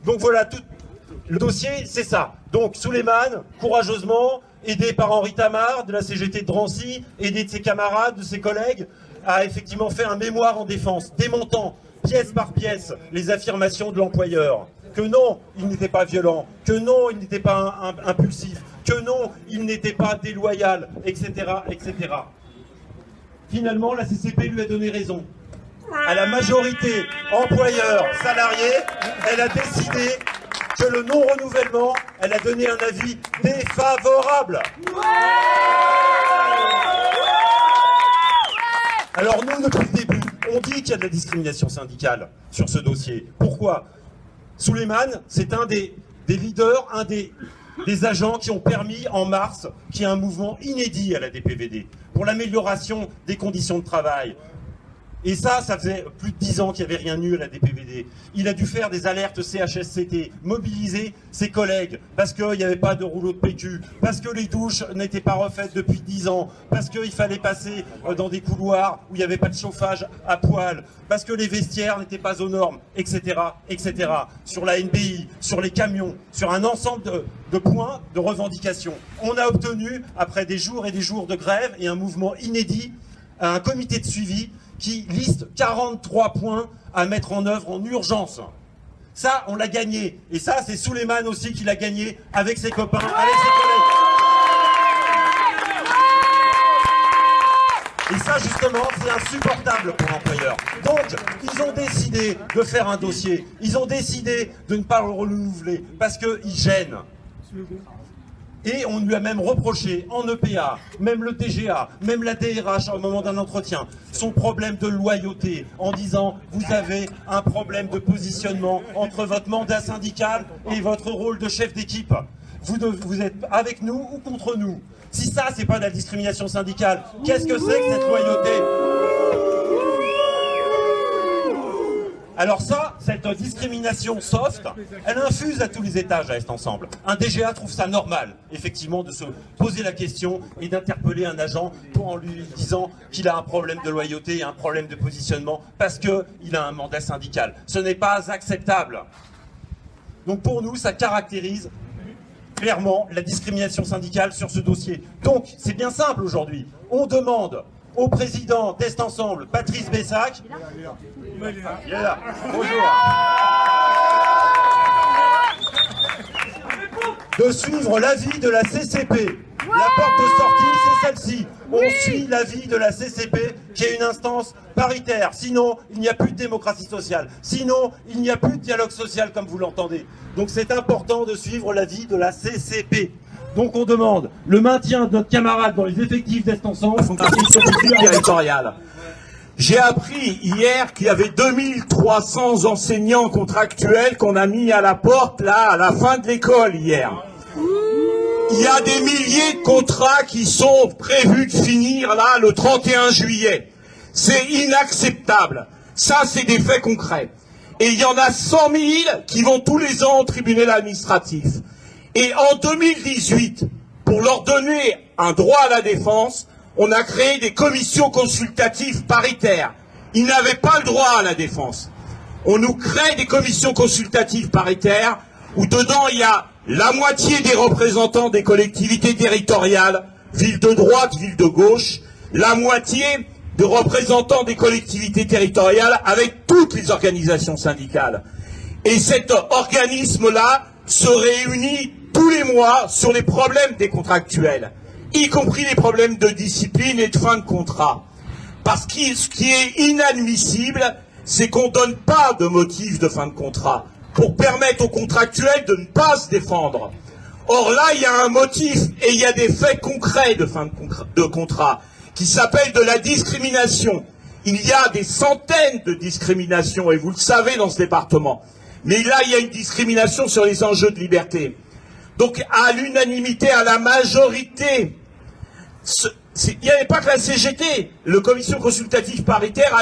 Donc voilà, tout le dossier, c'est ça. Donc Souleymane, courageusement, aidé par Henri Tamar de la CGT de Drancy, aidé de ses camarades, de ses collègues, a effectivement fait un mémoire en défense, démontant pièce par pièce les affirmations de l'employeur. Que non, il n'était pas violent, que non, il n'était pas impulsif, que non, il n'était pas déloyal, etc., etc. Finalement, la CCP lui a donné raison. À la majorité employeur-salarié, elle a décidé que le non-renouvellement, elle a donné un avis défavorable. Alors nous, depuis le début, on dit qu'il y a de la discrimination syndicale sur ce dossier. Pourquoi ? Souleymane, c'est un des leaders, un des agents qui ont permis en mars qu'il y ait un mouvement inédit à la DPVD pour l'amélioration des conditions de travail. Et ça faisait plus de 10 ans qu'il n'y avait rien eu à la DPVD. Il a dû faire des alertes CHSCT, mobiliser ses collègues, parce qu'il n'y avait pas de rouleau de PQ, parce que les douches n'étaient pas refaites depuis 10 ans, parce qu'il fallait passer dans des couloirs où il n'y avait pas de chauffage à poil, parce que les vestiaires n'étaient pas aux normes, etc., etc. Sur la NBI, sur les camions, sur un ensemble de points de revendication. On a obtenu, après des jours et des jours de grève et un mouvement inédit, un comité de suivi qui liste 43 points à mettre en œuvre en urgence. Ça, on l'a gagné. Et ça, c'est Souleymane aussi qui l'a gagné avec ses copains, avec ses collègues. Et ça, justement, c'est insupportable pour l'employeur. Donc, ils ont décidé de faire un dossier. Ils ont décidé de ne pas le renouveler parce qu'ils gênent. Et on lui a même reproché en EPA, même le TGA, même la DRH au moment d'un entretien, son problème de loyauté en disant « Vous avez un problème de positionnement entre votre mandat syndical et votre rôle de chef d'équipe. Vous êtes avec nous ou contre nous. Si ça, c'est pas de la discrimination syndicale, qu'est-ce que c'est que cette loyauté ?» Alors ça, cette discrimination soft, elle infuse à tous les étages à Est Ensemble. Un DGA trouve ça normal, effectivement, de se poser la question et d'interpeller un agent en lui disant qu'il a un problème de loyauté et un problème de positionnement parce qu'il a un mandat syndical. Ce n'est pas acceptable. Donc pour nous, ça caractérise clairement la discrimination syndicale sur ce dossier. Donc c'est bien simple aujourd'hui. On demande au président d'Est Ensemble, Patrice Bessac. Il est là. Bonjour. De suivre l'avis de la CCP. La porte de sortie, c'est celle-ci. On suit l'avis de la CCP, qui est une instance paritaire. Sinon, il n'y a plus de démocratie sociale. Sinon, il n'y a plus de dialogue social, comme vous l'entendez. Donc c'est important de suivre l'avis de la CCP. Donc on demande le maintien de notre camarade dans les effectifs d'Est Ensemble territoriale. J'ai appris hier qu'il y avait 2300 enseignants contractuels qu'on a mis à la porte là à la fin de l'école hier. Il y a des milliers de contrats qui sont prévus de finir là le 31 juillet. C'est inacceptable. Ça, c'est des faits concrets. Et il y en a 100 000 qui vont tous les ans au tribunal administratif. Et en 2018, pour leur donner un droit à la défense, on a créé des commissions consultatives paritaires. Ils n'avaient pas le droit à la défense. On nous crée des commissions consultatives paritaires où dedans il y a la moitié des représentants des collectivités territoriales, ville de droite, ville de gauche, la moitié des représentants des collectivités territoriales avec toutes les organisations syndicales. Et cet organisme-là se réunit tous les mois sur les problèmes des contractuels, y compris les problèmes de discipline et de fin de contrat. Parce que ce qui est inadmissible, c'est qu'on ne donne pas de motif de fin de contrat pour permettre aux contractuels de ne pas se défendre. Or là, il y a un motif et il y a des faits concrets de fin de contrat qui s'appellent de la discrimination. Il y a des centaines de discriminations, et vous le savez dans ce département. Mais là, il y a une discrimination sur les enjeux de liberté. Donc, à l'unanimité, à la majorité, il n'y avait pas que la CGT. Le commission consultative paritaire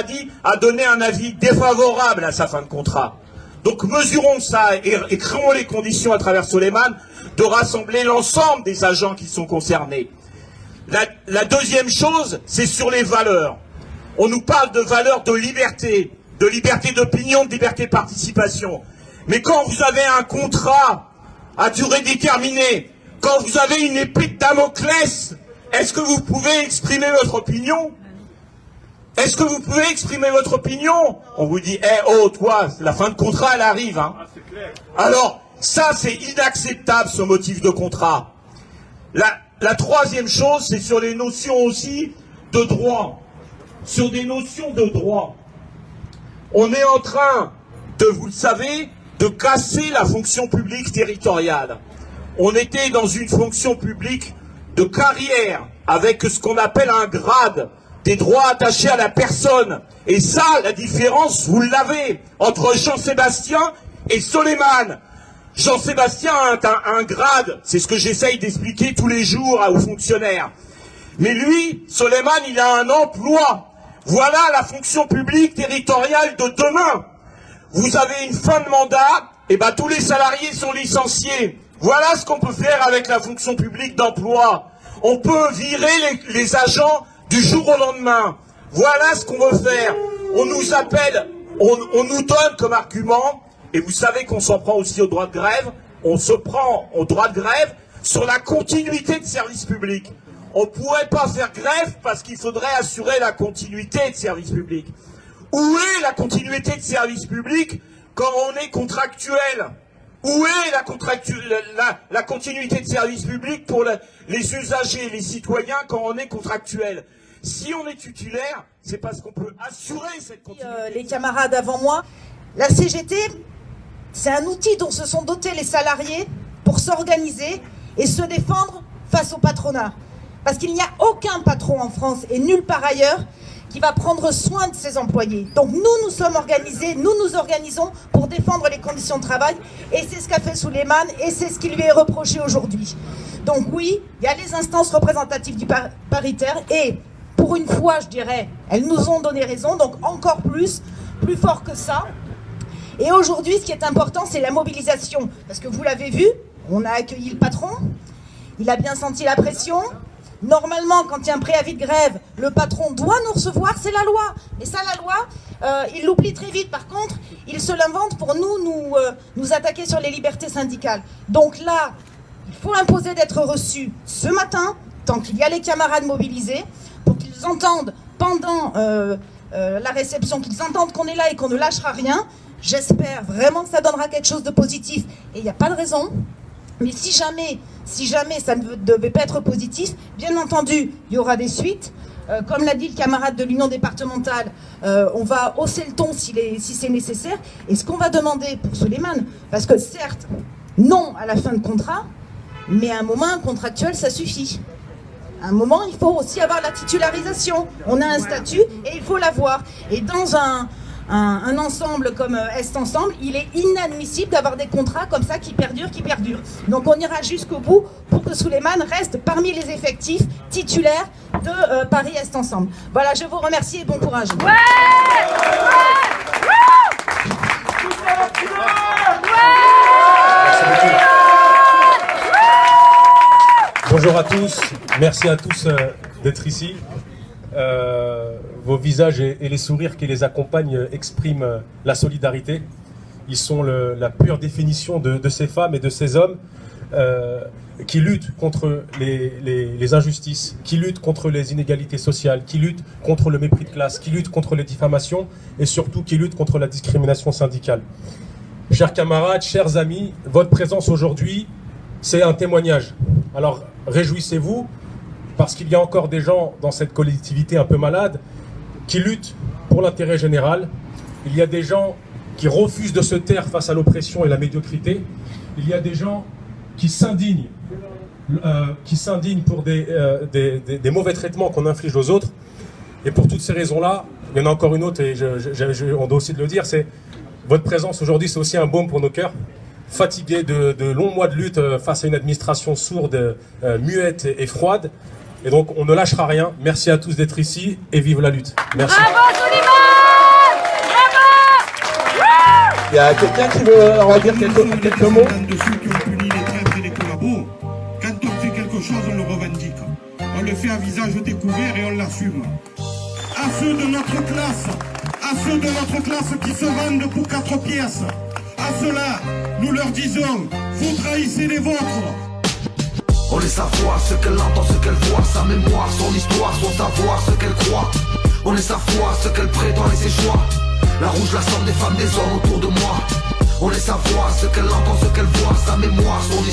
a donné un avis défavorable à sa fin de contrat. Donc, mesurons ça et créons les conditions à travers Souleymane de rassembler l'ensemble des agents qui sont concernés. La deuxième chose, c'est sur les valeurs. On nous parle de valeurs de liberté d'opinion, de liberté de participation. Mais quand vous avez un contrat à durée déterminée, quand vous avez une épée de Damoclès, est-ce que vous pouvez exprimer votre opinion? Est-ce que vous pouvez exprimer votre opinion? On vous dit, oh, toi, la fin de contrat, elle arrive. Hein. Alors, ça, c'est inacceptable, ce motif de contrat. La troisième chose, c'est sur les notions aussi de droit. Sur des notions de droit. On est en train de, vous le savez, de casser la fonction publique territoriale. On était dans une fonction publique de carrière, avec ce qu'on appelle un grade, des droits attachés à la personne. Et ça, la différence, vous l'avez, entre Jean-Sébastien et Soleiman. Jean-Sébastien a un grade, c'est ce que j'essaye d'expliquer tous les jours aux fonctionnaires. Mais lui, Soleiman, il a un emploi. Voilà la fonction publique territoriale de demain. Vous avez une fin de mandat, et ben tous les salariés sont licenciés. Voilà ce qu'on peut faire avec la fonction publique d'emploi. On peut virer les agents du jour au lendemain. Voilà ce qu'on veut faire. On nous appelle, on nous donne comme argument, et vous savez qu'on s'en prend aussi au droit de grève, on se prend au droit de grève sur la continuité de service public. On ne pourrait pas faire grève parce qu'il faudrait assurer la continuité de service public. Où est la continuité de service public quand on est contractuel? Où est la continuité de service public pour les usagers, les citoyens quand on est contractuel? Si on est titulaire, c'est parce qu'on peut assurer cette continuité. Les camarades avant moi, la CGT, c'est un outil dont se sont dotés les salariés pour s'organiser et se défendre face au patronat. Parce qu'il n'y a aucun patron en France et nulle part ailleurs qui va prendre soin de ses employés. Donc nous sommes organisés, nous nous organisons pour défendre les conditions de travail et c'est ce qu'a fait Soleiman et c'est ce qui lui est reproché aujourd'hui. Donc oui, il y a les instances représentatives du paritaire et pour une fois, je dirais, elles nous ont donné raison, donc encore plus fort que ça. Et aujourd'hui, ce qui est important, c'est la mobilisation. Parce que vous l'avez vu, on a accueilli le patron, il a bien senti la pression. Normalement, quand il y a un préavis de grève, le patron doit nous recevoir, c'est la loi. Et ça, la loi, il l'oublie très vite. Par contre, il se l'invente pour nous attaquer sur les libertés syndicales. Donc là, il faut imposer d'être reçu ce matin, tant qu'il y a les camarades mobilisés, pour qu'ils entendent pendant la réception, qu'ils entendent qu'on est là et qu'on ne lâchera rien. J'espère vraiment que ça donnera quelque chose de positif. Et il n'y a pas de raison. Mais si jamais ça ne devait pas être positif, bien entendu, il y aura des suites. Comme l'a dit le camarade de l'Union départementale, on va hausser le ton si c'est nécessaire. Et ce qu'on va demander pour Soleiman, parce que certes, non à la fin de contrat, mais à un moment, un contractuel, ça suffit. À un moment, il faut aussi avoir la titularisation. On a un statut et il faut l'avoir. Et dans un ensemble comme Est Ensemble, il est inadmissible d'avoir des contrats comme ça qui perdurent. Donc on ira jusqu'au bout pour que Soleiman reste parmi les effectifs titulaires de Paris Est Ensemble. Voilà, je vous remercie et bon courage. Bonjour à tous, merci à tous d'être ici. Vos visages et les sourires qui les accompagnent expriment la solidarité. Ils sont la pure définition de ces femmes et de ces hommes qui luttent contre les injustices, qui luttent contre les inégalités sociales, qui luttent contre le mépris de classe, qui luttent contre les diffamations et surtout qui luttent contre la discrimination syndicale. Chers camarades, chers amis, votre présence aujourd'hui, c'est un témoignage. Alors réjouissez-vous, parce qu'il y a encore des gens dans cette collectivité un peu malade qui luttent pour l'intérêt général. Il y a des gens qui refusent de se taire face à l'oppression et la médiocrité. Il y a des gens qui s'indignent pour des mauvais traitements qu'on inflige aux autres. Et pour toutes ces raisons-là, il y en a encore une autre, et on doit aussi le dire, c'est votre présence aujourd'hui, c'est aussi un baume pour nos cœurs. Fatigués de longs mois de lutte face à une administration sourde, muette et froide. Et donc, on ne lâchera rien. Merci à tous d'être ici et vive la lutte. Merci. Bravo, Soleiman! Bravo! Il y a quelqu'un qui veut en dire quelques mots? De ceux qui ont puni les traîtres et les collabos, quand on fait quelque chose, on le revendique. On le fait à visage découvert et on l'assume. À ceux de notre classe qui se vendent pour 4 pièces, à À cela, nous leur disons, vous trahissez les vôtres. On laisse savoir ce qu'elle entend, ce qu'elle voit, sa mémoire, son histoire, son savoir, ce qu'elle croit. On laisse savoir ce qu'elle prétend et ses choix. La rouge, la somme des femmes, des hommes autour de moi. On laisse savoir ce qu'elle entend, ce qu'elle voit, sa mémoire, son histoire.